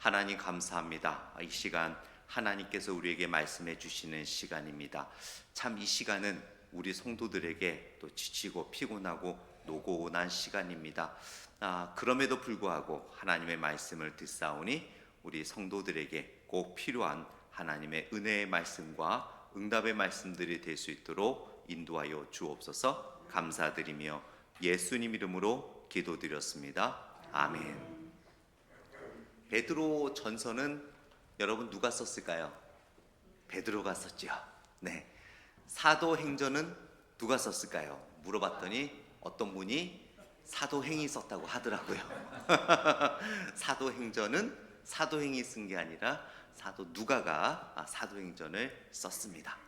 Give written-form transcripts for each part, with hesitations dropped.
하나님 감사합니다. 이 시간 하나님께서 우리에게 말씀해 주시는 시간입니다. 참 이 시간은 우리 성도들에게 또 지치고 피곤하고 노곤한 시간입니다. 그럼에도 불구하고 하나님의 말씀을 듣사오니 우리 성도들에게 꼭 필요한 하나님의 은혜의 말씀과 응답의 말씀들이 될 수 있도록 인도하여 주옵소서. 감사드리며 예수님 이름으로 기도드렸습니다. 아멘. 베드로 전서는 여러분 누가 썼을까요? 베드로가 썼죠. 네. 사도행전은 누가 썼을까요? 물어봤더니 어떤 분이 사도행이 썼다고 하더라고요. 사도행전은 사도행이 쓴 게 아니라 사도 누가가 사도행전을 썼습니다.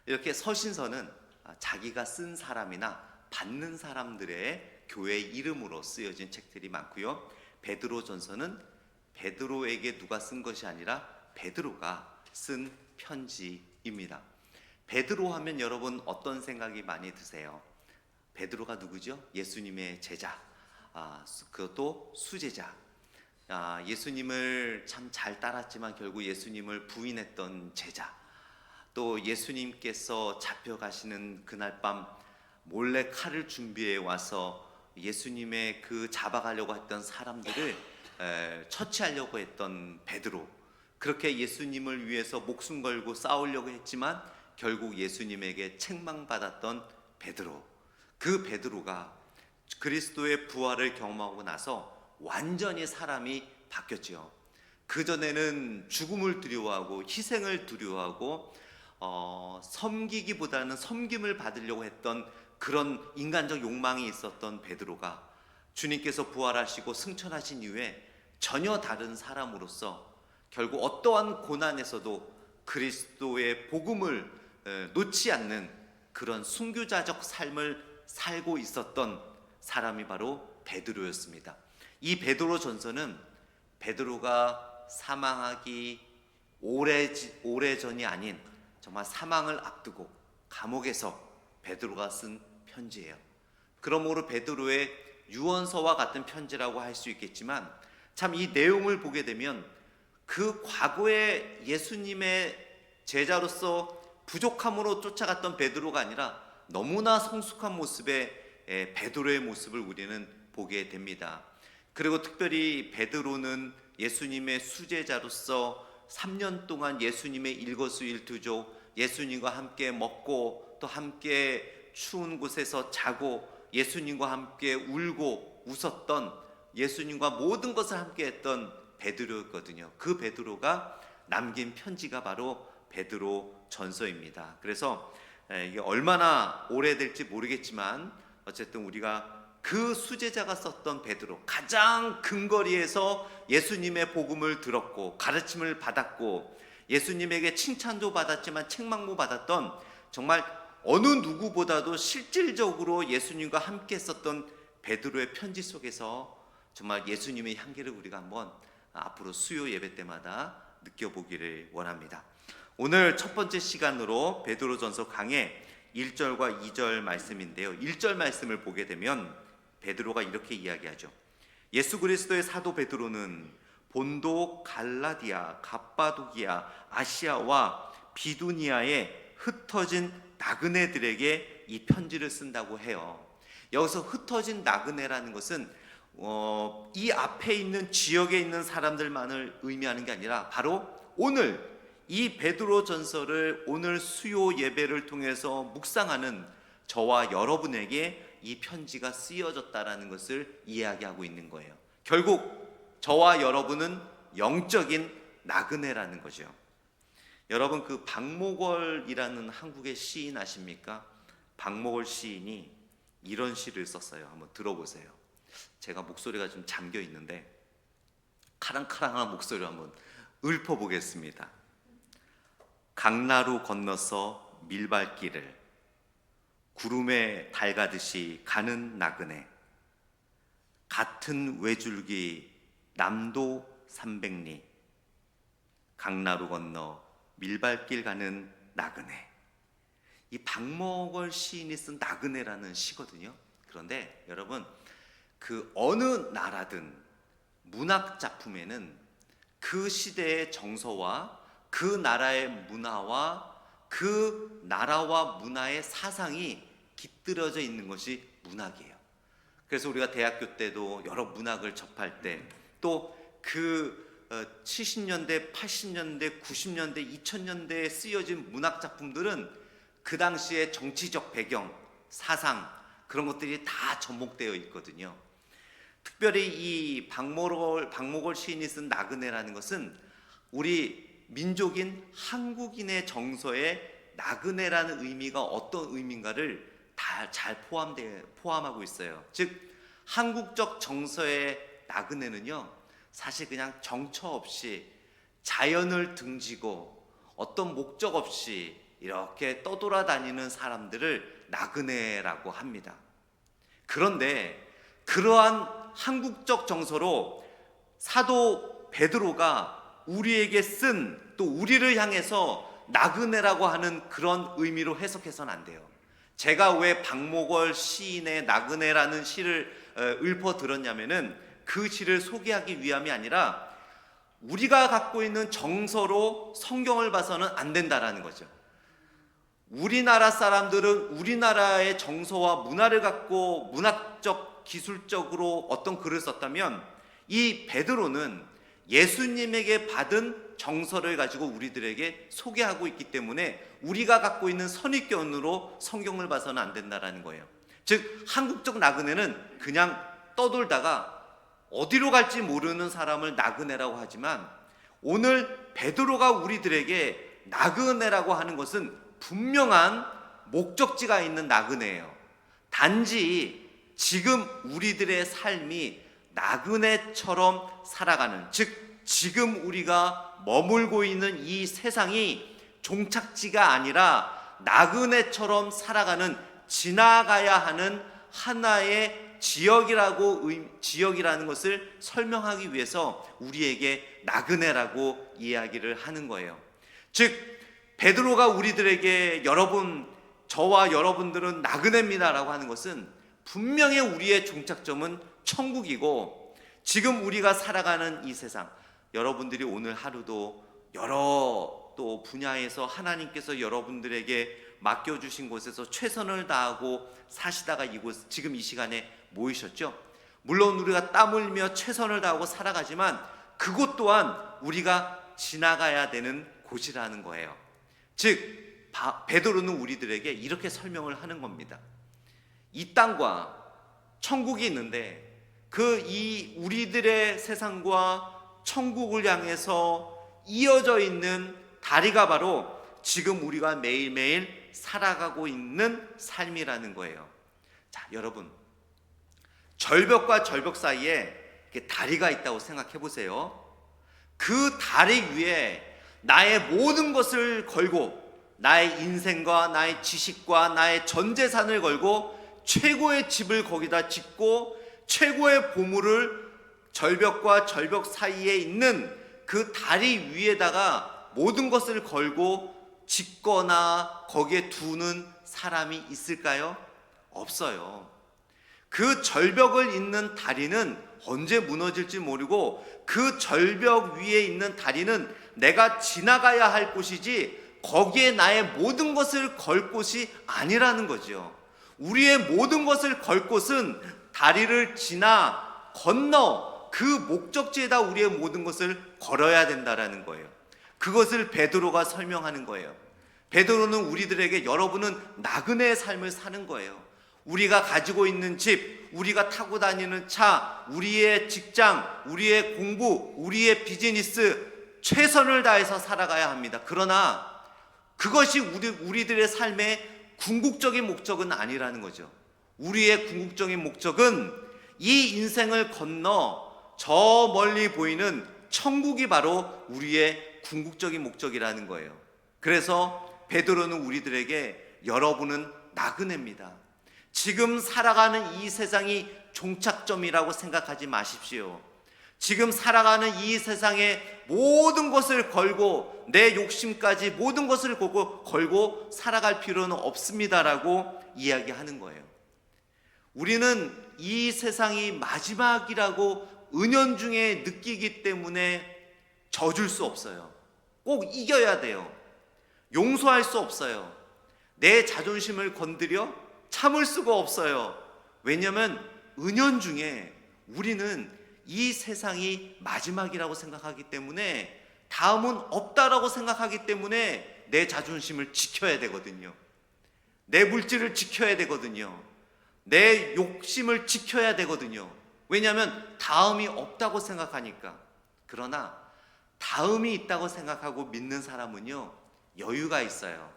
이렇게 서신서는 자기가 쓴 사람이나 받는 사람들의 교회 이름으로 쓰여진 책들이 많고요. 베드로 전서는 베드로에게 누가 쓴 것이 아니라 베드로가 쓴 편지입니다. 베드로 하면 여러분 어떤 생각이 많이 드세요? 베드로가 누구죠? 예수님의 제자, 그것도 수제자. 예수님을 참 잘 따랐지만 결국 예수님을 부인했던 제자. 또 예수님께서 잡혀가시는 그날 밤 몰래 칼을 준비해 와서 예수님의 그 잡아가려고 했던 사람들을 처치하려고 했던 베드로. 그렇게 예수님을 위해서 목숨 걸고 싸우려고 했지만 결국 예수님에게 책망받았던 베드로. 그 베드로가 그리스도의 부활을 경험하고 나서 완전히 사람이 바뀌었죠. 그전에는 죽음을 두려워하고 희생을 두려워하고 섬기기보다는 섬김을 받으려고 했던 그런 인간적 욕망이 있었던 베드로가 주님께서 부활하시고 승천하신 이후에 전혀 다른 사람으로서 결국 어떠한 고난에서도 그리스도의 복음을 놓지 않는 그런 순교자적 삶을 살고 있었던 사람이 바로 베드로였습니다. 이 베드로 전서는 베드로가 사망하기 오래전이 아닌 정말 사망을 앞두고 감옥에서 베드로가 쓴 편지예요. 그러므로 베드로의 유언서와 같은 편지라고 할 수 있겠지만 참 이 내용을 보게 되면 그 과거에 예수님의 제자로서 부족함으로 쫓아갔던 베드로가 아니라 너무나 성숙한 모습의 베드로의 모습을 우리는 보게 됩니다. 그리고 특별히 베드로는 예수님의 수제자로서 3년 동안 예수님의 일거수일투족, 예수님과 함께 먹고 또 함께 추운 곳에서 자고 예수님과 함께 울고 웃었던, 예수님과 모든 것을 함께 했던 베드로였거든요. 그 베드로가 남긴 편지가 바로 베드로 전서입니다. 그래서 이게 얼마나 오래될지 모르겠지만 어쨌든 우리가 그 수제자가 썼던 베드로, 가장 근거리에서 예수님의 복음을 들었고 가르침을 받았고 예수님에게 칭찬도 받았지만 책망도 받았던, 정말 어느 누구보다도 실질적으로 예수님과 함께 했었던 베드로의 편지 속에서 정말 예수님의 향기를 우리가 한번 앞으로 수요 예배 때마다 느껴보기를 원합니다. 오늘 첫 번째 시간으로 베드로전서 강의 1절과 2절 말씀인데요. 1절 말씀을 보게 되면 베드로가 이렇게 이야기하죠. 예수 그리스도의 사도 베드로는 본도, 갈라디아, 갑바도기아, 아시아와 비두니아에 흩어진 나그네들에게 이 편지를 쓴다고 해요. 여기서 흩어진 나그네라는 것은 이 앞에 있는 지역에 있는 사람들만을 의미하는 게 아니라 바로 오늘 이 베드로 전서를 오늘 수요 예배를 통해서 묵상하는 저와 여러분에게 이 편지가 쓰여졌다라는 것을 이야기하고 있는 거예요. 결국 저와 여러분은 영적인 나그네라는 거죠. 여러분 그 박목월이라는 한국의 시인 아십니까? 박목월 시인이 이런 시를 썼어요. 한번 들어보세요. 제가 목소리가 좀 잠겨 있는데 카랑카랑한 목소리로 한번 읊어보겠습니다. 강나루 건너서 밀발길을 구름에 달가듯이 가는 나그네, 같은 외줄기 남도 300리, 강나루 건너 밀발길 가는 나그네. 이 박목월 시인이 쓴 나그네라는 시거든요. 그런데 여러분 그 어느 나라든 문학 작품에는 그 그 시대의 정서와 그 나라의 문화와 그 나라와 문화의 사상이 깃들어져 있는 것이 문학이에요. 그래서 우리가 대학교 때도 여러 문학을 접할 때 또 그 70년대, 80년대, 90년대, 2000년대에 쓰여진 문학 작품들은 그 당시의 정치적 배경, 사상 그런 것들이 다 접목되어 있거든요. 특별히 이 박목월 시인이 쓴 나그네라는 것은 우리 민족인 한국인의 정서에 나그네라는 의미가 어떤 의미인가를 다 잘 포함하고 있어요. 즉 한국적 정서의 나그네는요, 사실 그냥 정처 없이 자연을 등지고 어떤 목적 없이 이렇게 떠돌아다니는 사람들을 나그네라고 합니다. 그런데 그러한 한국적 정서로 사도 베드로가 우리에게 쓴, 또 우리를 향해서 나그네라고 하는 그런 의미로 해석해서는 안 돼요. 제가 왜 박목월 시인의 나그네라는 시를 읊어들었냐면은 그 시를 소개하기 위함이 아니라 우리가 갖고 있는 정서로 성경을 봐서는 안 된다라는 거죠. 우리나라 사람들은 우리나라의 정서와 문화를 갖고 문학적, 기술적으로 어떤 글을 썼다면 이 베드로는 예수님에게 받은 정서를 가지고 우리들에게 소개하고 있기 때문에 우리가 갖고 있는 선입견으로 성경을 봐서는 안 된다라는 거예요. 즉 한국적 나그네는 그냥 떠돌다가 어디로 갈지 모르는 사람을 나그네라고 하지만 오늘 베드로가 우리들에게 나그네라고 하는 것은 분명한 목적지가 있는 나그네예요. 단지 지금 우리들의 삶이 나그네처럼 살아가는, 즉 지금 우리가 머물고 있는 이 세상이 종착지가 아니라 나그네처럼 살아가는, 지나가야 하는 하나의 지역이라는 것을 설명하기 위해서 우리에게 나그네라고 이야기를 하는 거예요. 즉 베드로가 우리들에게 저와 여러분들은 나그네입니다라고 하는 것은 분명히 우리의 종착점은 천국이고 지금 우리가 살아가는 이 세상, 여러분들이 오늘 하루도 여러 또 분야에서 하나님께서 여러분들에게 맡겨주신 곳에서 최선을 다하고 사시다가 지금 이 시간에 모이셨죠. 물론 우리가 땀 흘리며 최선을 다하고 살아가지만 그곳 또한 우리가 지나가야 되는 곳이라는 거예요. 즉 베드로는 우리들에게 이렇게 설명을 하는 겁니다. 이 땅과 천국이 있는데 이 우리들의 세상과 천국을 향해서 이어져 있는 다리가 바로 지금 우리가 매일매일 살아가고 있는 삶이라는 거예요. 자, 여러분, 절벽과 절벽 사이에 다리가 있다고 생각해 보세요. 그 다리 위에 나의 모든 것을 걸고 나의 인생과 나의 지식과 나의 전 재산을 걸고 최고의 집을 거기다 짓고 최고의 보물을 절벽과 절벽 사이에 있는 그 다리 위에다가 모든 것을 걸고 짓거나 거기에 두는 사람이 있을까요? 없어요. 그 절벽을 잇는 다리는 언제 무너질지 모르고 그 절벽 위에 있는 다리는 내가 지나가야 할 곳이지 거기에 나의 모든 것을 걸 곳이 아니라는 거죠. 우리의 모든 것을 걸 곳은 다리를 지나 건너 그 목적지에다 우리의 모든 것을 걸어야 된다라는 거예요. 그것을 베드로가 설명하는 거예요. 베드로는 우리들에게 여러분은 나그네의 삶을 사는 거예요. 우리가 가지고 있는 집, 우리가 타고 다니는 차, 우리의 직장, 우리의 공부, 우리의 비즈니스 최선을 다해서 살아가야 합니다. 그러나 그것이 우리들의 삶의 궁극적인 목적은 아니라는 거죠. 우리의 궁극적인 목적은 이 인생을 건너 저 멀리 보이는 천국이 바로 우리의 궁극적인 목적이라는 거예요. 그래서 베드로는 우리들에게 여러분은 나그네입니다. 지금 살아가는 이 세상이 종착점이라고 생각하지 마십시오. 지금 살아가는 이 세상에 모든 것을 걸고 내 욕심까지 모든 것을 걸고 살아갈 필요는 없습니다라고 이야기하는 거예요. 우리는 이 세상이 마지막이라고 은연중에 느끼기 때문에 져줄 수 없어요. 꼭 이겨야 돼요. 용서할 수 없어요. 내 자존심을 건드려 참을 수가 없어요. 왜냐하면 은연중에 우리는 이 세상이 마지막이라고 생각하기 때문에, 다음은 없다라고 생각하기 때문에 내 자존심을 지켜야 되거든요. 내 물질을 지켜야 되거든요. 내 욕심을 지켜야 되거든요. 왜냐하면 다음이 없다고 생각하니까. 그러나 다음이 있다고 생각하고 믿는 사람은요, 여유가 있어요.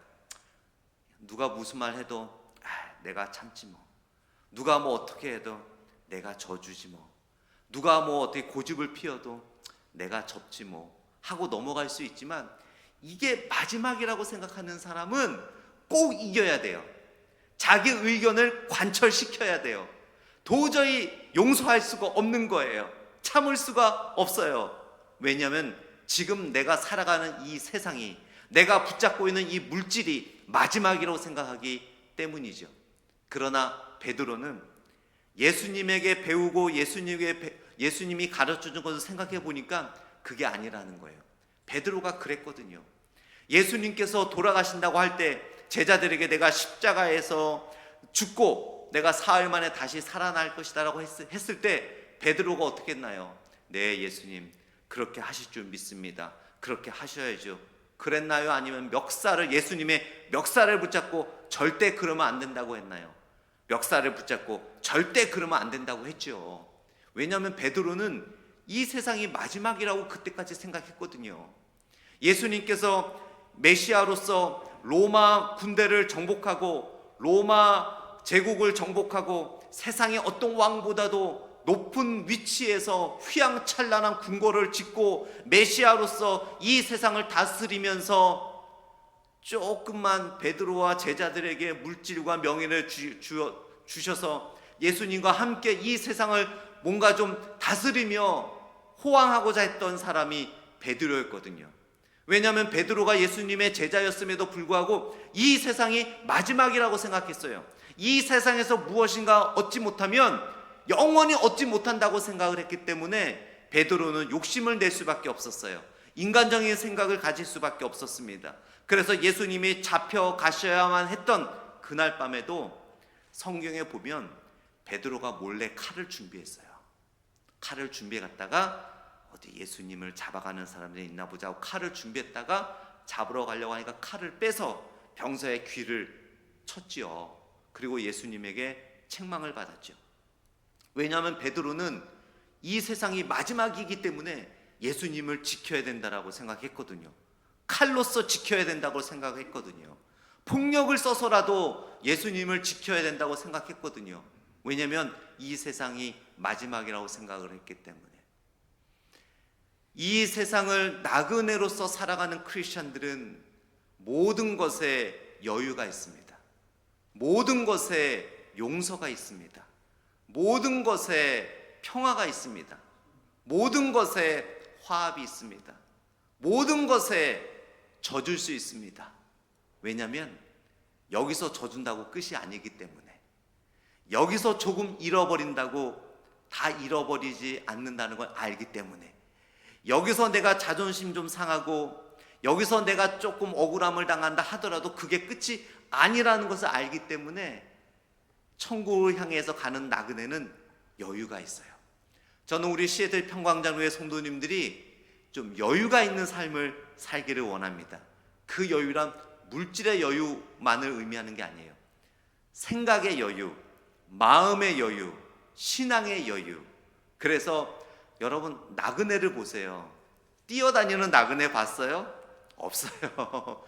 누가 무슨 말 해도 내가 참지 뭐. 누가 뭐 어떻게 해도 내가 져주지 뭐. 누가 뭐 어떻게 고집을 피워도 내가 접지 뭐 하고 넘어갈 수 있지만, 이게 마지막이라고 생각하는 사람은 꼭 이겨야 돼요. 자기 의견을 관철시켜야 돼요. 도저히 용서할 수가 없는 거예요. 참을 수가 없어요. 왜냐하면 지금 내가 살아가는 이 세상이, 내가 붙잡고 있는 이 물질이 마지막이라고 생각하기 때문이죠. 그러나 베드로는 예수님에게 배우고 예수님이 가르쳐준 것을 생각해 보니까 그게 아니라는 거예요. 베드로가 그랬거든요. 예수님께서 돌아가신다고 할 때 제자들에게 내가 십자가에서 죽고 내가 사흘 만에 다시 살아날 것이다 라고 했을 때 베드로가 어떻게 했나요? 네, 예수님 그렇게 하실 줄 믿습니다. 그렇게 하셔야죠. 그랬나요? 아니면 예수님의 멱살을 붙잡고 절대 그러면 안 된다고 했나요? 멱살을 붙잡고 절대 그러면 안 된다고 했죠. 왜냐하면 베드로는 이 세상이 마지막이라고 그때까지 생각했거든요. 예수님께서 메시아로서 로마 군대를 정복하고 로마 제국을 정복하고 세상의 어떤 왕보다도 높은 위치에서 휘황찬란한 궁궐을 짓고 메시아로서 이 세상을 다스리면서 조금만 베드로와 제자들에게 물질과 명예를 주셔서 예수님과 함께 이 세상을 뭔가 좀 다스리며 호황하고자 했던 사람이 베드로였거든요. 왜냐하면 베드로가 예수님의 제자였음에도 불구하고 이 세상이 마지막이라고 생각했어요. 이 세상에서 무엇인가 얻지 못하면 영원히 얻지 못한다고 생각을 했기 때문에 베드로는 욕심을 낼 수밖에 없었어요. 인간적인 생각을 가질 수밖에 없었습니다. 그래서 예수님이 잡혀가셔야만 했던 그날 밤에도 성경에 보면 베드로가 몰래 칼을 준비했어요. 칼을 준비해 갔다가 어디 예수님을 잡아가는 사람들이 있나 보자 하고 칼을 준비했다가 잡으러 가려고 하니까 칼을 빼서 병사의 귀를 쳤지요. 그리고 예수님에게 책망을 받았죠. 왜냐하면 베드로는 이 세상이 마지막이기 때문에 예수님을 지켜야 된다라고 생각했거든요. 칼로서 지켜야 된다고 생각했거든요. 폭력을 써서라도 예수님을 지켜야 된다고 생각했거든요. 왜냐하면 이 세상이 마지막이라고 생각을 했기 때문에. 이 세상을 나그네로서 살아가는 크리스천들은 모든 것에 여유가 있습니다. 모든 것에 용서가 있습니다. 모든 것에 평화가 있습니다. 모든 것에 화합이 있습니다. 모든 것에 져줄 수 있습니다. 왜냐하면 여기서 져준다고 끝이 아니기 때문에, 여기서 조금 잃어버린다고 다 잃어버리지 않는다는 걸 알기 때문에, 여기서 내가 자존심 좀 상하고 여기서 내가 조금 억울함을 당한다 하더라도 그게 끝이 아니라는 것을 알기 때문에 천국을 향해서 가는 나그네는 여유가 있어요. 저는 우리 시애틀 평광장로의 성도님들이 좀 여유가 있는 삶을 살기를 원합니다. 그 여유란 물질의 여유만을 의미하는 게 아니에요. 생각의 여유, 마음의 여유, 신앙의 여유. 그래서 여러분 나그네를 보세요. 뛰어다니는 나그네 봤어요? 없어요.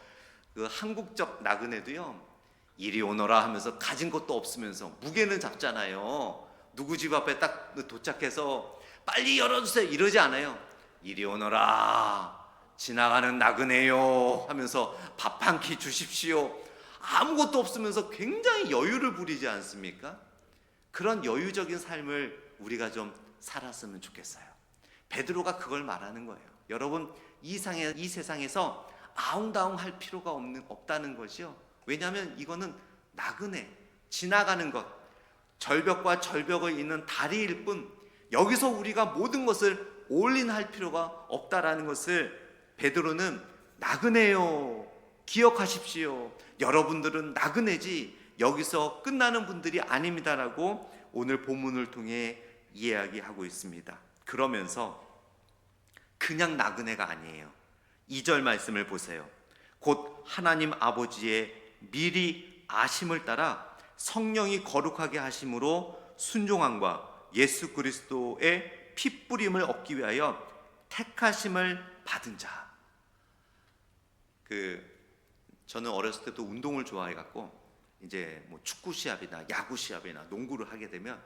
그 한국적 나그네도요, 이리 오너라 하면서 가진 것도 없으면서 무게는 잡잖아요. 누구 집 앞에 딱 도착해서 빨리 열어주세요 이러지 않아요. 이리 오너라, 지나가는 나그네요 하면서 밥 한 끼 주십시오. 아무것도 없으면서 굉장히 여유를 부리지 않습니까? 그런 여유적인 삶을 우리가 좀 살았으면 좋겠어요. 베드로가 그걸 말하는 거예요. 여러분 이 세상에서 아웅다웅 할 필요가 없다는 것이요. 왜냐하면 이거는 나그네, 지나가는 것, 절벽과 절벽을 잇는 다리일 뿐, 여기서 우리가 모든 것을 올인할 필요가 없다라는 것을 베드로는 나그네요, 기억하십시오. 여러분들은 나그네지 여기서 끝나는 분들이 아닙니다라고 오늘 본문을 통해 이야기하고 있습니다. 그러면서 그냥 나그네가 아니에요. 2절 말씀을 보세요. 곧 하나님 아버지의 미리 아심을 따라 성령이 거룩하게 하심으로 순종함과 예수 그리스도의 핏부림을 얻기 위하여 택하심을 받은 자. 저는 어렸을 때도 운동을 좋아해 갖고 이제 뭐 축구 시합이나 야구 시합이나 농구를 하게 되면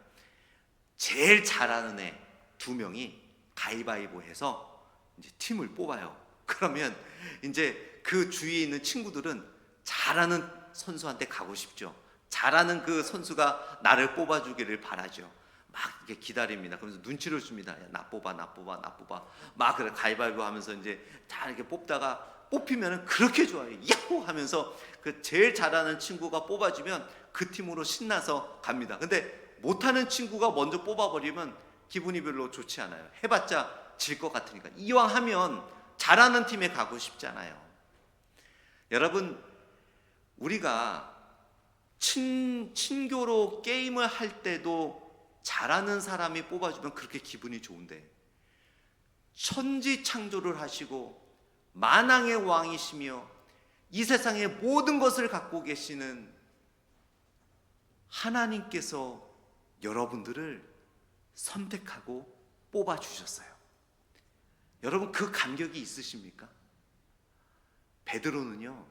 제일 잘하는 애 2명이 가위바위보 해서 이제 팀을 뽑아요. 그러면 이제 그 주위에 있는 친구들은 잘하는 선수한테 가고 싶죠. 잘하는 그 선수가 나를 뽑아주기를 바라죠. 막 이렇게 기다립니다. 그러면서 눈치를 줍니다. 야, 나 뽑아, 나 뽑아, 나 뽑아. 막 그래 가위바위보 하면서 이제 다 이렇게 뽑다가 뽑히면은 그렇게 좋아요. 야호 하면서 그 제일 잘하는 친구가 뽑아주면 그 팀으로 신나서 갑니다. 근데 못하는 친구가 먼저 뽑아버리면 기분이 별로 좋지 않아요. 해봤자 질 것 같으니까. 이왕 하면 잘하는 팀에 가고 싶잖아요. 여러분, 우리가 친교로 게임을 할 때도 잘하는 사람이 뽑아주면 그렇게 기분이 좋은데, 천지 창조를 하시고 만왕의 왕이시며 이 세상의 모든 것을 갖고 계시는 하나님께서 여러분들을 선택하고 뽑아주셨어요. 여러분, 그 감격이 있으십니까? 베드로는요,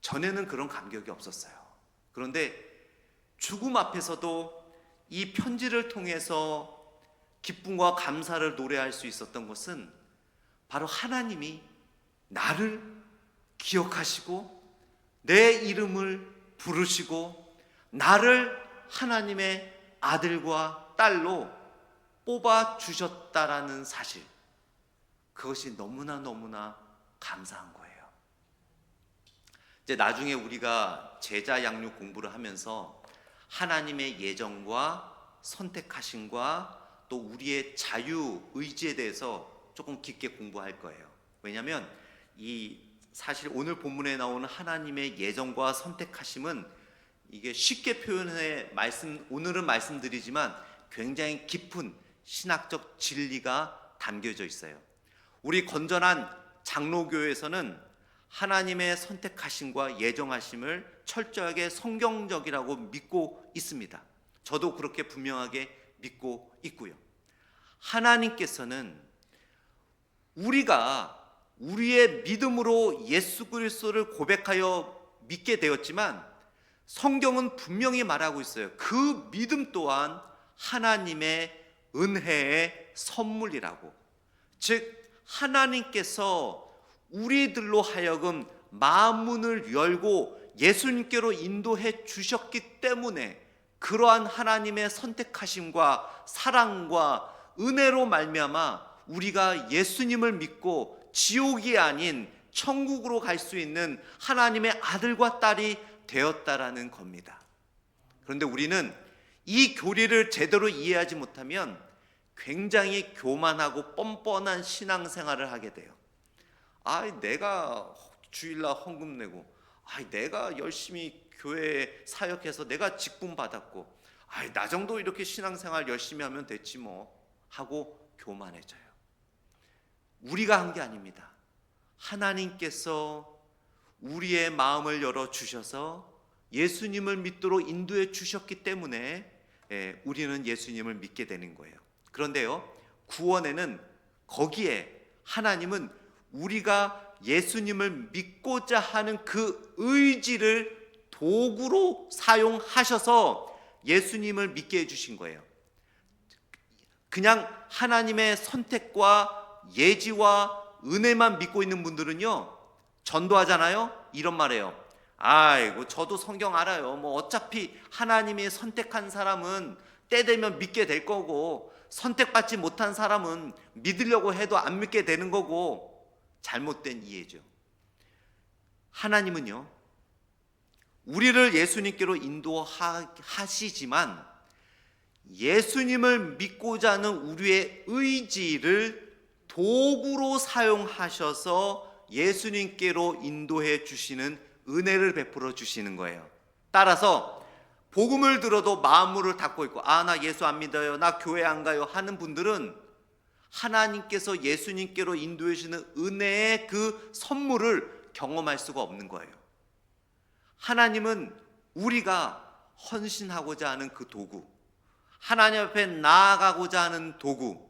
전에는 그런 감격이 없었어요. 그런데 죽음 앞에서도 이 편지를 통해서 기쁨과 감사를 노래할 수 있었던 것은 바로 하나님이 나를 기억하시고 내 이름을 부르시고 나를 하나님의 아들과 딸로 뽑아주셨다라는 사실, 그것이 너무나 감사한 거예요. 이제 나중에 우리가 제자 양육 공부를 하면서 하나님의 예정과 선택하심과 또 우리의 자유 의지에 대해서 조금 깊게 공부할 거예요. 왜냐하면 사실 오늘 본문에 나오는 하나님의 예정과 선택하심은 이게 쉽게 표현해 오늘은 말씀드리지만 굉장히 깊은 신학적 진리가 담겨져 있어요. 우리 건전한 장로교에서는 하나님의 선택하심과 예정하심을 철저하게 성경적이라고 믿고 있습니다. 저도 그렇게 분명하게 믿고 있고요. 하나님께서는 우리가 우리의 믿음으로 예수 그리스도를 고백하여 믿게 되었지만 성경은 분명히 말하고 있어요. 그 믿음 또한 하나님의 은혜의 선물이라고. 즉 하나님께서 우리들로 하여금 마음문을 열고 예수님께로 인도해 주셨기 때문에 그러한 하나님의 선택하심과 사랑과 은혜로 말미암아 우리가 예수님을 믿고 지옥이 아닌 천국으로 갈 수 있는 하나님의 아들과 딸이 되었다라는 겁니다. 그런데 우리는 이 교리를 제대로 이해하지 못하면 굉장히 교만하고 뻔뻔한 신앙생활을 하게 돼요. 내가 주일날 헌금 내고, 내가 열심히 교회에 사역해서 내가 직분 받았고, 나 정도 이렇게 신앙생활 열심히 하면 됐지 뭐 하고 교만해져요. 우리가 한 게 아닙니다. 하나님께서 우리의 마음을 열어주셔서 예수님을 믿도록 인도해 주셨기 때문에 우리는 예수님을 믿게 되는 거예요. 그런데요, 구원에는 거기에 하나님은 우리가 예수님을 믿고자 하는 그 의지를 도구로 사용하셔서 예수님을 믿게 해주신 거예요. 그냥 하나님의 선택과 예지와 은혜만 믿고 있는 분들은요, 전도하잖아요. 이런 말이에요. 저도 성경 알아요. 뭐 어차피 하나님이 선택한 사람은 때 되면 믿게 될 거고, 선택받지 못한 사람은 믿으려고 해도 안 믿게 되는 거고. 잘못된 이해죠. 하나님은요, 우리를 예수님께로 인도하시지만 예수님을 믿고자 하는 우리의 의지를 도구로 사용하셔서 예수님께로 인도해 주시는 은혜를 베풀어 주시는 거예요. 따라서 복음을 들어도 마음을 닫고 있고, 나 예수 안 믿어요, 나 교회 안 가요 하는 분들은 하나님께서 예수님께로 인도해 주시는 은혜의 그 선물을 경험할 수가 없는 거예요. 하나님은 우리가 헌신하고자 하는 그 도구, 하나님 앞에 나아가고자 하는 도구,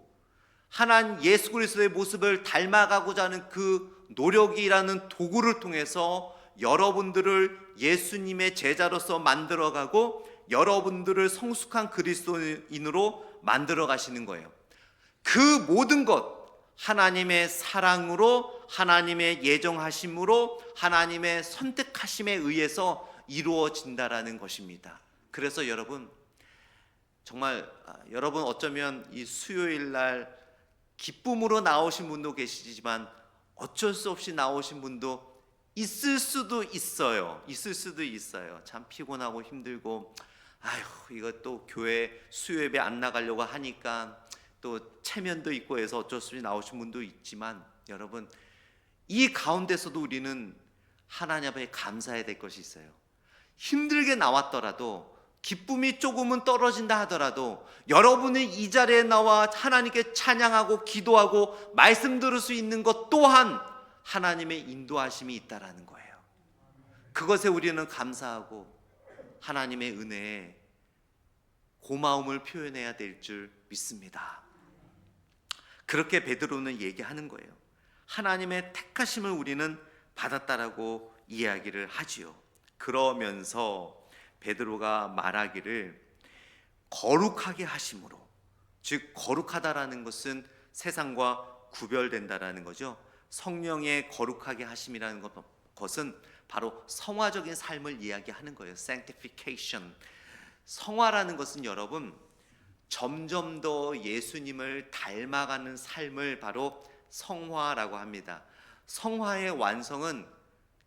하나님 예수 그리스도의 모습을 닮아가고자 하는 그 노력이라는 도구를 통해서 여러분들을 예수님의 제자로서 만들어가고 여러분들을 성숙한 그리스도인으로 만들어 가시는 거예요. 그 모든 것 하나님의 사랑으로, 하나님의 예정하심으로, 하나님의 선택하심에 의해서 이루어진다라는 것입니다. 그래서 여러분, 정말 여러분 어쩌면 이 수요일 날 기쁨으로 나오신 분도 계시지만 어쩔 수 없이 나오신 분도 있을 수도 있어요. 참 피곤하고 힘들고, 이거 또 교회 수요 예배 안 나가려고 하니까 또 체면도 있고 해서 어쩔 수 없이 나오신 분도 있지만, 여러분 이 가운데서도 우리는 하나님 앞에 감사해야 될 것이 있어요. 힘들게 나왔더라도, 기쁨이 조금은 떨어진다 하더라도 여러분이 이 자리에 나와 하나님께 찬양하고 기도하고 말씀 들을 수 있는 것 또한 하나님의 인도하심이 있다라는 거예요. 그것에 우리는 감사하고 하나님의 은혜에 고마움을 표현해야 될 줄 믿습니다. 그렇게 베드로는 얘기하는 거예요. 하나님의 택하심을 우리는 받았다라고 이야기를 하지요. 그러면서 베드로가 말하기를 거룩하게 하심으로, 즉 거룩하다라는 것은 세상과 구별된다라는 거죠. 성령의 거룩하게 하심이라는 것은 바로 성화적인 삶을 이야기하는 거예요. sanctification. 성화라는 것은 여러분 점점 더 예수님을 닮아가는 삶을 바로 성화라고 합니다. 성화의 완성은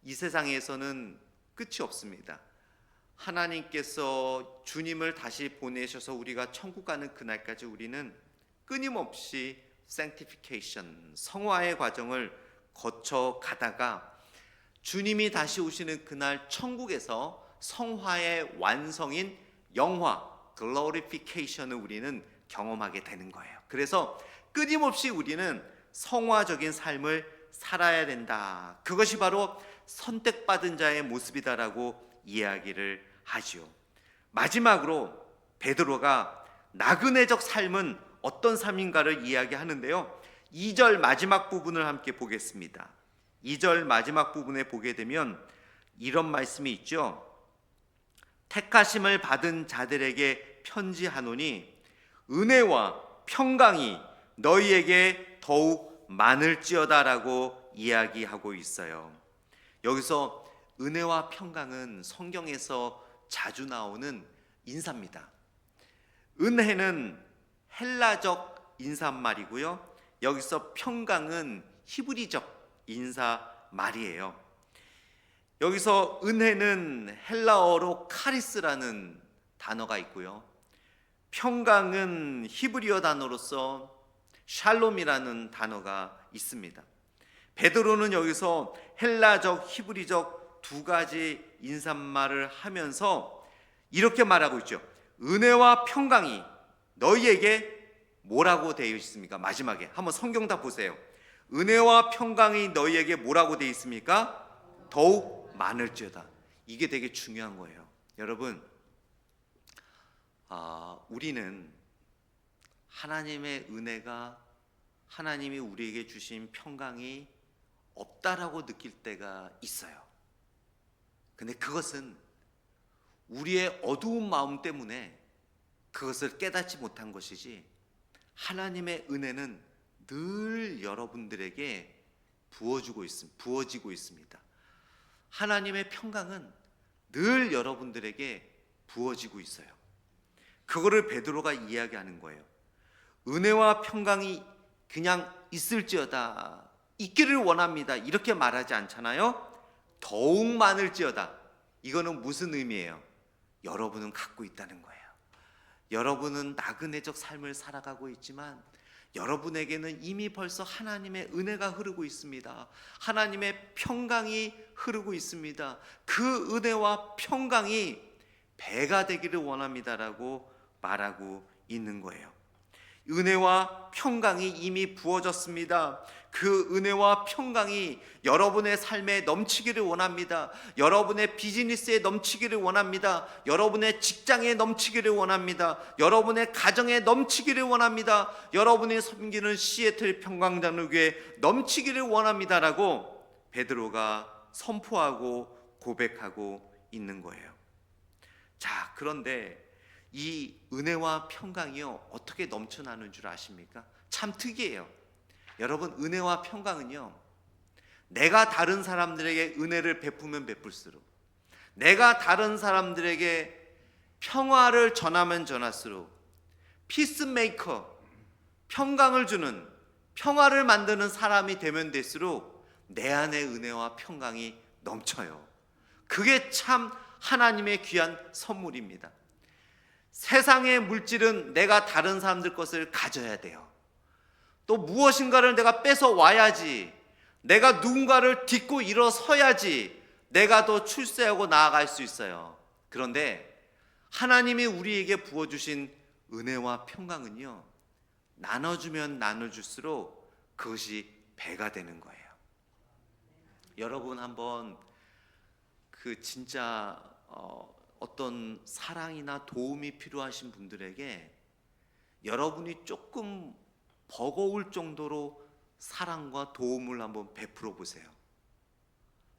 이 세상에서는 끝이 없습니다. 하나님께서 주님을 다시 보내셔서 우리가 천국 가는 그날까지 우리는 끊임없이 sanctification, 성화의 과정을 거쳐 가다가 주님이 다시 오시는 그날 천국에서 성화의 완성인 영화, glorification을 우리는 경험하게 되는 거예요. 그래서 끊임없이 우리는 성화적인 삶을 살아야 된다. 그것이 바로 선택받은 자의 모습이다라고 이야기를 하지요. 마지막으로 베드로가 나그네적 삶은 어떤 삶인가를 이야기하는데요. 2절 마지막 부분을 함께 보겠습니다. 2절 마지막 부분에 보게 되면 이런 말씀이 있죠. 택하심을 받은 자들에게 편지하노니 은혜와 평강이 너희에게 더욱 많을지어다라고 이야기하고 있어요. 여기서 은혜와 평강은 성경에서 자주 나오는 인사입니다. 은혜는 헬라적 인사말이고요. 여기서 평강은 히브리적 인사말이에요. 여기서 은혜는 헬라어로 카리스라는 단어가 있고요. 평강은 히브리어 단어로서 샬롬이라는 단어가 있습니다. 베드로는 여기서 헬라적, 히브리적 두 가지 인사말을 하면서 이렇게 말하고 있죠. 은혜와 평강이 너희에게 뭐라고 되어 있습니까? 마지막에 한번 성경 다 보세요. 은혜와 평강이 너희에게 뭐라고 되어 있습니까? 더욱 많을지어다. 이게 되게 중요한 거예요. 여러분, 우리는 하나님의 은혜가, 하나님이 우리에게 주신 평강이 없다라고 느낄 때가 있어요. 근데 그것은 우리의 어두운 마음 때문에 그것을 깨닫지 못한 것이지, 하나님의 은혜는 늘 여러분들에게 부어지고 있습니다. 하나님의 평강은 늘 여러분들에게 부어지고 있어요. 그거를 베드로가 이야기하는 거예요. 은혜와 평강이 그냥 있을지어다, 있기를 원합니다, 이렇게 말하지 않잖아요. 더욱 많을지어다. 이거는 무슨 의미예요? 여러분은 갖고 있다는 거예요. 여러분은 나그네적 삶을 살아가고 있지만 여러분에게는 이미 벌써 하나님의 은혜가 흐르고 있습니다. 하나님의 평강이 흐르고 있습니다. 그 은혜와 평강이 배가 되기를 원합니다라고 말하고 있는 거예요. 은혜와 평강이 이미 부어졌습니다. 그 은혜와 평강이 여러분의 삶에 넘치기를 원합니다. 여러분의 비즈니스에 넘치기를 원합니다. 여러분의 직장에 넘치기를 원합니다. 여러분의 가정에 넘치기를 원합니다. 여러분이 섬기는 시애틀 평강장로교회에 넘치기를 원합니다라고 베드로가 선포하고 고백하고 있는 거예요. 자, 그런데 이 은혜와 평강이요, 어떻게 넘쳐나는 줄 아십니까? 참 특이해요. 여러분, 은혜와 평강은요, 내가 다른 사람들에게 은혜를 베푸면 베풀수록, 내가 다른 사람들에게 평화를 전하면 전할수록, 피스메이커, 평강을 주는, 평화를 만드는 사람이 되면 될수록 내 안에 은혜와 평강이 넘쳐요. 그게 참 하나님의 귀한 선물입니다. 세상의 물질은 내가 다른 사람들 것을 가져야 돼요. 또 무엇인가를 내가 뺏어 와야지, 내가 누군가를 딛고 일어서야지 내가 더 출세하고 나아갈 수 있어요. 그런데 하나님이 우리에게 부어주신 은혜와 평강은요, 나눠주면 나눠줄수록 그것이 배가 되는 거예요. 여러분, 한번 그 진짜 어떤 사랑이나 도움이 필요하신 분들에게 여러분이 조금 버거울 정도로 사랑과 도움을 한번 베풀어 보세요.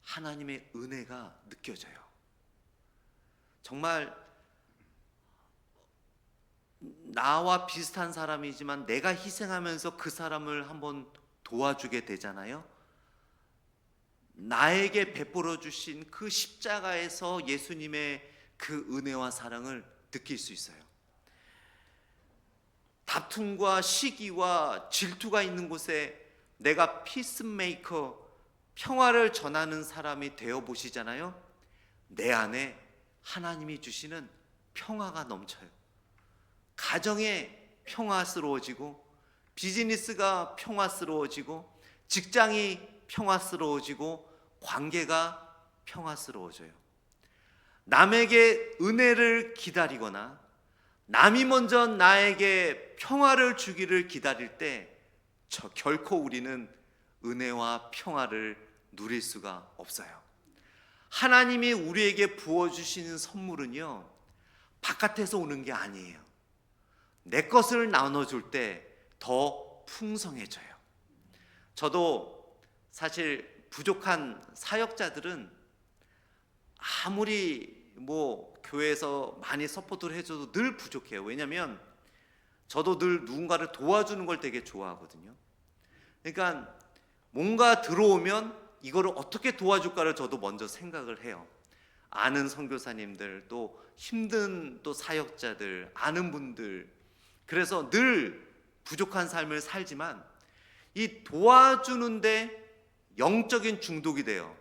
하나님의 은혜가 느껴져요. 정말 나와 비슷한 사람이지만 내가 희생하면서 그 사람을 한번 도와주게 되잖아요. 나에게 베풀어 주신 그 십자가에서 예수님의 그 은혜와 사랑을 느낄 수 있어요. 다툼과 시기와 질투가 있는 곳에 내가 피스메이커, 평화를 전하는 사람이 되어 보시잖아요. 내 안에 하나님이 주시는 평화가 넘쳐요. 가정에 평화스러워지고, 비즈니스가 평화스러워지고, 직장이 평화스러워지고, 관계가 평화스러워져요. 남에게 은혜를 기다리거나 남이 먼저 나에게 평화를 주기를 기다릴 때 결코 우리는 은혜와 평화를 누릴 수가 없어요. 하나님이 우리에게 부어주시는 선물은요, 바깥에서 오는 게 아니에요. 내 것을 나눠줄 때 더 풍성해져요. 저도 사실 부족한 사역자들은 아무리 교회에서 많이 서포트를 해줘도 늘 부족해요. 왜냐하면 저도 늘 누군가를 도와주는 걸 되게 좋아하거든요. 그러니까 뭔가 들어오면 이거를 어떻게 도와줄까를 저도 먼저 생각을 해요. 아는 선교사님들, 또 힘든 또 사역자들, 아는 분들, 그래서 늘 부족한 삶을 살지만 이 도와주는데 영적인 중독이 돼요.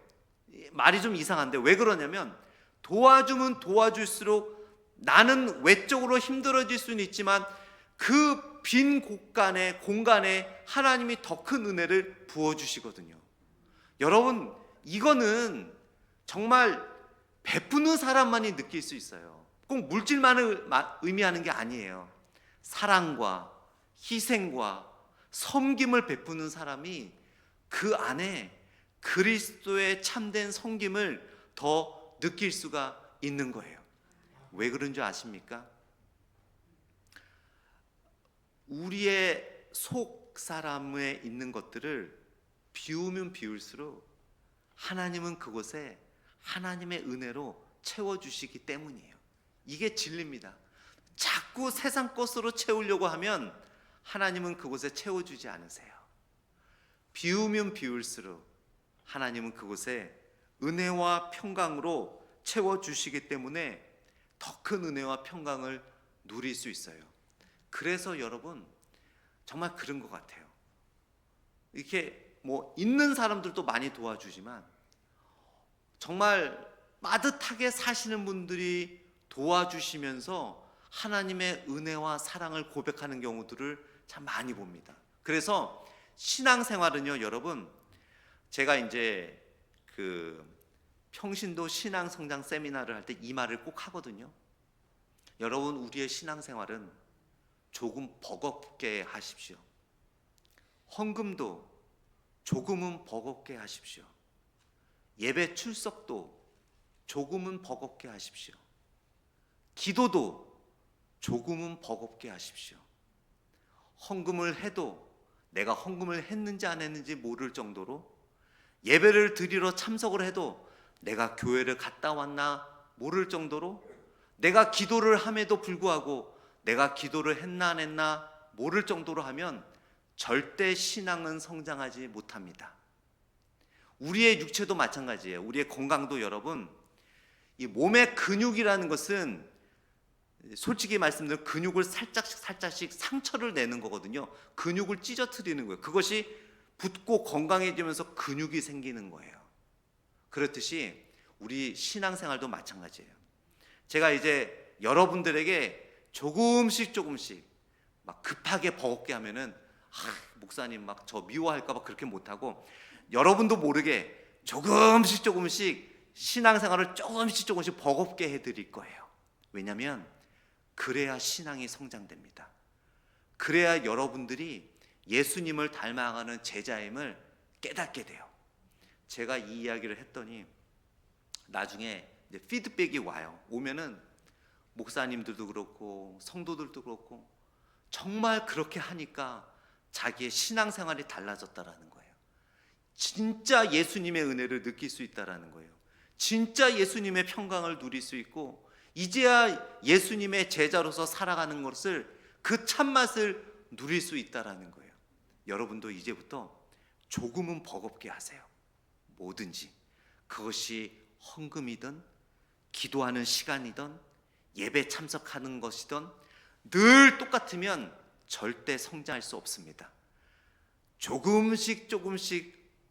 말이 좀 이상한데 왜 그러냐면, 도와주면 도와줄수록 나는 외적으로 힘들어질 수는 있지만 그 빈 공간에 하나님이 더 큰 은혜를 부어주시거든요. 여러분, 이거는 정말 베푸는 사람만이 느낄 수 있어요. 꼭 물질만을 의미하는 게 아니에요. 사랑과 희생과 섬김을 베푸는 사람이 그 안에 그리스도의 참된 섬김을 더 느낄 수가 있는 거예요. 왜 그런 줄 아십니까? 우리의 속 사람에 있는 것들을 비우면 비울수록 하나님은 그곳에 하나님의 은혜로 채워주시기 때문이에요. 이게 진리입니다. 자꾸 세상 것으로 채우려고 하면 하나님은 그곳에 채워주지 않으세요. 비우면 비울수록 하나님은 그곳에 은혜와 평강으로 채워주시기 때문에 더 큰 은혜와 평강을 누릴 수 있어요. 그래서 여러분, 정말 그런 것 같아요. 이렇게 있는 사람들도 많이 도와주지만 정말 빠듯하게 사시는 분들이 도와주시면서 하나님의 은혜와 사랑을 고백하는 경우들을 참 많이 봅니다. 그래서 신앙생활은요, 여러분, 제가 이제 그 평신도 신앙성장 세미나를 할 때 이 말을 꼭 하거든요. 여러분, 우리의 신앙생활은 조금 버겁게 하십시오. 헌금도 조금은 버겁게 하십시오. 예배 출석도 조금은 버겁게 하십시오. 기도도 조금은 버겁게 하십시오. 헌금을 해도 내가 헌금을 했는지 안 했는지 모를 정도로, 예배를 드리러 참석을 해도 내가 교회를 갔다 왔나 모를 정도로, 내가 기도를 함에도 불구하고 내가 기도를 했나 안 했나 모를 정도로 하면 절대 신앙은 성장하지 못합니다. 우리의 육체도 마찬가지예요. 우리의 건강도 여러분, 이 몸의 근육이라는 것은 솔직히 말씀드리면 근육을 살짝씩 상처를 내는 거거든요. 근육을 찢어뜨리는 거예요. 그것이 붓고 건강해지면서 근육이 생기는 거예요. 그렇듯이 우리 신앙생활도 마찬가지예요. 제가 이제 여러분들에게 조금씩 막 급하게 버겁게 하면은 목사님 막 저 미워할까 봐 그렇게 못하고, 여러분도 모르게 조금씩 신앙생활을 조금씩 버겁게 해드릴 거예요. 왜냐하면 그래야 신앙이 성장됩니다. 그래야 여러분들이 예수님을 닮아가는 제자임을 깨닫게 돼요. 제가 이 이야기를 했더니 나중에 이제 피드백이 와요. 오면은 목사님들도 그렇고 성도들도 그렇고 정말 그렇게 하니까 자기의 신앙생활이 달라졌다라는 거예요. 진짜 예수님의 은혜를 느낄 수 있다라는 거예요. 진짜 예수님의 평강을 누릴 수 있고, 이제야 예수님의 제자로서 살아가는 것을, 그 참맛을 누릴 수 있다라는 거예요. 여러분도 이제부터 조금은 버겁게 하세요. 뭐든지, 그것이 헌금이든 기도하는 시간이든 예배 참석하는 것이든 늘 똑같으면 절대 성장할 수 없습니다. 조금씩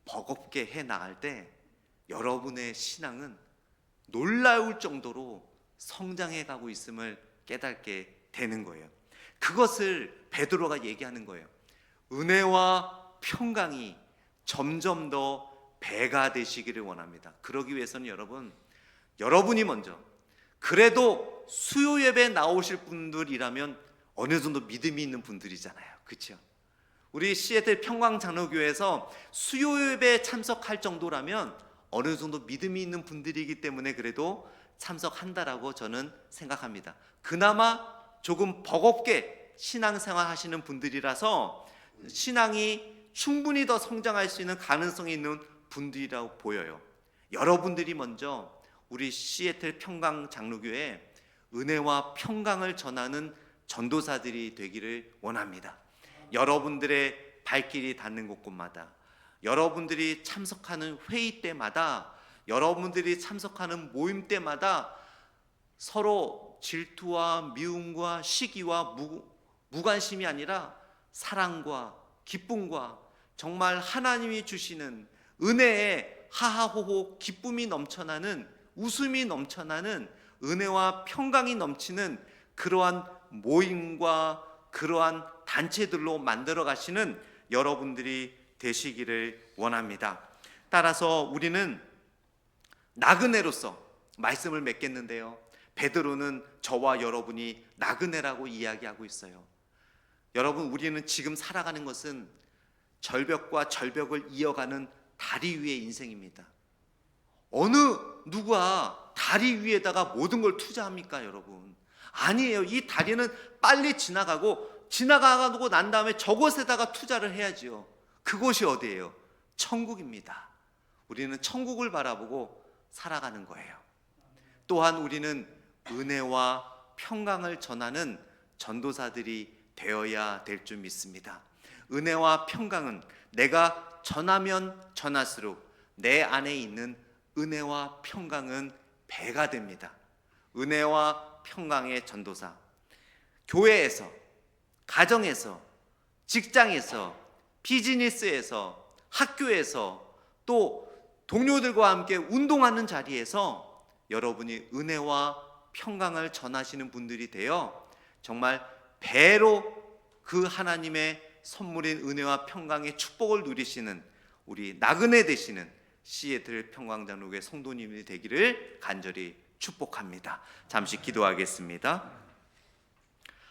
버겁게 해 나갈 때 여러분의 신앙은 놀라울 정도로 성장해 가고 있음을 깨닫게 되는 거예요. 그것을 베드로가 얘기하는 거예요. 은혜와 평강이 점점 더 배가 되시기를 원합니다. 그러기 위해서는 여러분이 먼저, 그래도 수요 예배 나오실 분들이라면 어느 정도 믿음이 있는 분들이잖아요. 그렇죠? 우리 시애틀 평강장로교회에서 수요 예배에 참석할 정도라면 어느 정도 믿음이 있는 분들이기 때문에 그래도 참석한다라고 저는 생각합니다. 그나마 조금 버겁게 신앙생활 하시는 분들이라서 신앙이 충분히 더 성장할 수 있는 가능성이 있는 분들이라고 보여요. 여러분들이 먼저 우리 시애틀 평강장로교회에 은혜와 평강을 전하는 전도사들이 되기를 원합니다. 여러분들의 발길이 닿는 곳곳마다, 여러분들이 참석하는 회의 때마다, 여러분들이 참석하는 모임 때마다 서로 질투와 미움과 시기와 무관심이 아니라 사랑과 기쁨과 정말 하나님이 주시는 은혜의 하하호호 기쁨이 넘쳐나는, 웃음이 넘쳐나는, 은혜와 평강이 넘치는 그러한 모임과 그러한 단체들로 만들어 가시는 여러분들이 되시기를 원합니다. 따라서 우리는 나그네로서 말씀을 맺겠는데요, 베드로는 저와 여러분이 나그네라고 이야기하고 있어요. 여러분, 우리는 지금 살아가는 것은 절벽과 절벽을 이어가는 다리 위의 인생입니다. 어느 누가 다리 위에다가 모든 걸 투자합니까, 여러분? 아니에요. 이 다리는 빨리 지나가고 난 다음에 저곳에다가 투자를 해야지요. 그곳이 어디예요? 천국입니다. 우리는 천국을 바라보고 살아가는 거예요. 또한 우리는 은혜와 평강을 전하는 전도사들이 되어야 될 줄 믿습니다. 은혜와 평강은 내가 전하면 전할수록 내 안에 있는 은혜와 평강은 배가 됩니다. 은혜와 평강의 전도사, 교회에서, 가정에서, 직장에서, 비즈니스에서, 학교에서, 또 동료들과 함께 운동하는 자리에서 여러분이 은혜와 평강을 전하시는 분들이 되어 정말 배로 그 하나님의 선물인 은혜와 평강의 축복을 누리시는 우리 나그네 되시는 시애틀 평강장로교회 성도님이 되기를 간절히 축복합니다. 잠시 기도하겠습니다.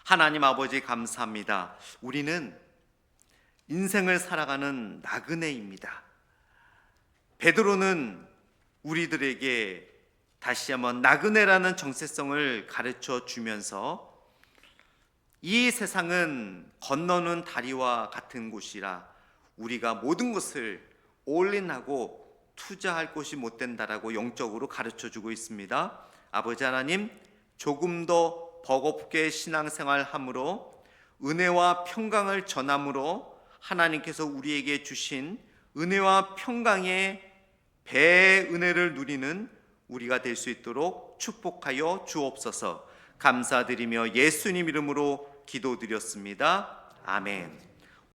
하나님 아버지 감사합니다. 우리는 인생을 살아가는 나그네입니다. 베드로는 우리들에게 다시 한번 나그네라는 정체성을 가르쳐 주면서 이 세상은 건너는 다리와 같은 곳이라 우리가 모든 것을 올인하고 투자할 곳이 못 된다라고 영적으로 가르쳐 주고 있습니다. 아버지 하나님, 조금 더 버겁게 신앙생활함으로 은혜와 평강을 전함으로 하나님께서 우리에게 주신 은혜와 평강의 배의 은혜를 누리는 우리가 될 수 있도록 축복하여 주옵소서. 감사드리며 예수님 이름으로 기도드렸습니다. 아멘.